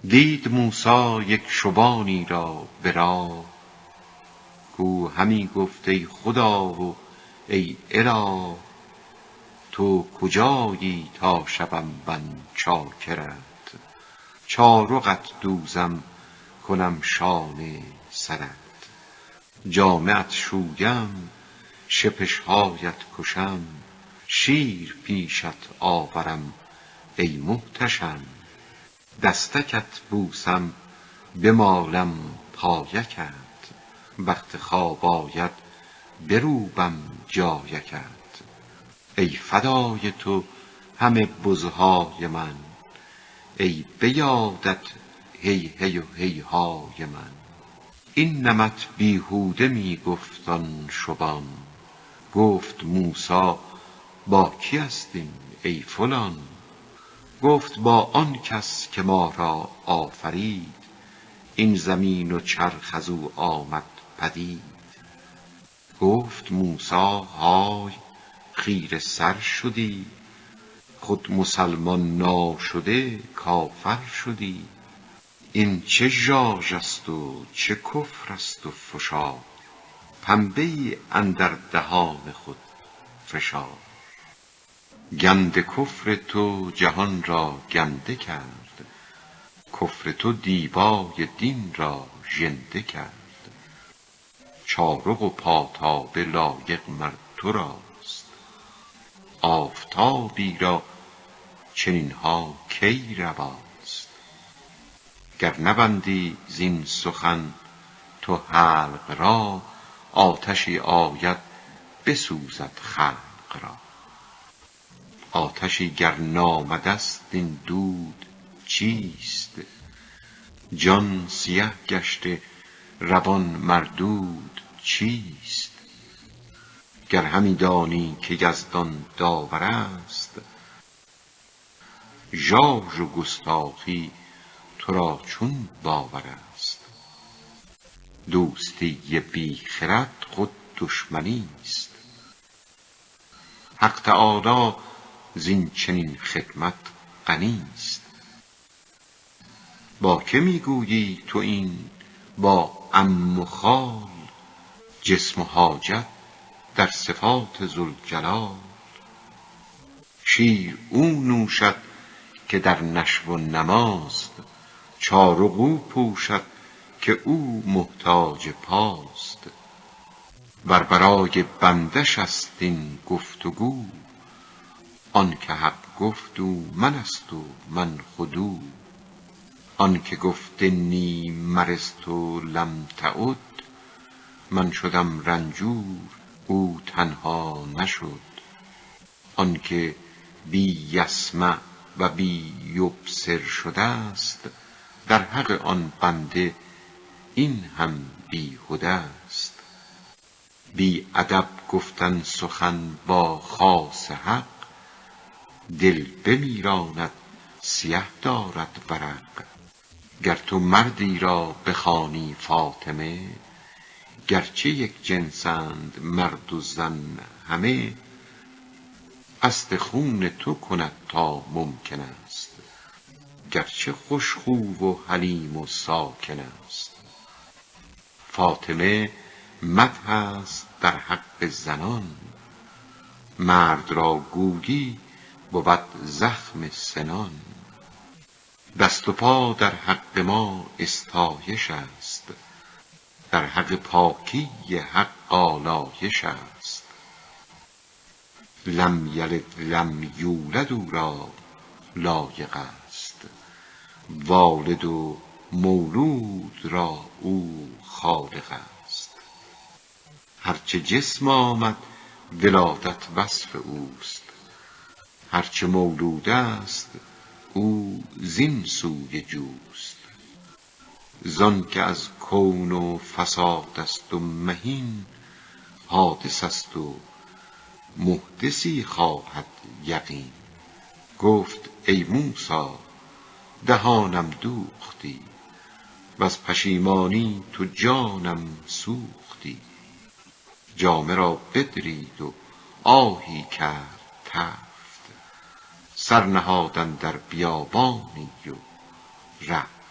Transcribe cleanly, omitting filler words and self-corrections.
دید موسی یک شبانی را به راه، کو همی گفت ای خدا و ای اله، تو کجایی تا شوم من چاکرت، چارقت دوزم کنم شانه سرت، جامه ات شویم شپشهایت کشم، شیر پیشت آورم ای محتشم، دستکت بوسم بمالم پایکت، وقت خواب آید بروبم جایکت، ای فدای تو همه بزهای من، ای به یادت هی هی و هی های من. این نمط بیهوده می گفت آن شبان، گفت موسی با کی هستیم ای فلان، گفت با آن کس که ما را آفرید، این زمین و چرخ از او آمد پدید. گفت موسی های خیره سر شدی، خود مسلمان ناشده کافر شدی، این چه ژاژ است و چه کفر است و فشار، پنبه ای اندر دهان خود فشار. گند کفر تو جهان را گنده کرد، کفر تو دیبای دین را ژنده کرد، چارق و پاتابه لایق مر تو راست، آفتابی را چنین ها کی رواست. گر نبندی زین سخن تو حلق را، آتشی آید بسوزد خلق را. آتشی گر نامده است این دود چیست، جان سیه گشته روان مردود چیست. گر همی دانی که یزدان داور است، ژاژ و گستاخی تو را چون باور است. دوستی بی خرد خود دشمنی است، حق تعالی زین چنین خدمت غنی است. با که می گویی تو این با عم و خال، جسم و حاجت در صفات ذوالجلال. شیر او نوشد که در نشو و نماست، چارق او پوشد که او محتاج پاست. ور برای بنده ش است این گفت و گو، آن که حق گفت او من است و من خود او. آن که گفت انی مرضت لم تعد، من شدم رنجور او تنها نشد. آن که بی یسمع و بی یبصر شده است، در حق آن بنده این هم بیهده است. بی ادب گفتن سخن با خاص حق، دل بمیراند سیه دارد ورق. گر تو مردی را بخوانی فاطمه، گرچه یک جنسند مرد و زن همه، قصد خون تو کند تا ممکن است، گرچه خوش خو و حلیم و ساکن است. فاطمه مدح است در حق زنان، مرد را گویی بود زخم سنان. دست و پا در حق ما استایش است، در حق پاکی حق آلایش است. لم یلد لم یولد او را لایق است، والد و مولود را او خالق است. هرچه جسم آمد ولادت وصف اوست، هرچه مولود است او زین سوی جوست. زان که از کون و فساد است و مهین، حادث است و محدثی خواهد یقین. گفت ای موسی دهانم دوختی، وز پشیمانی تو جانم سوختی. جامه را بدرید و آهی کرد تفت، سر نهاد اندر بیابانی و رفت.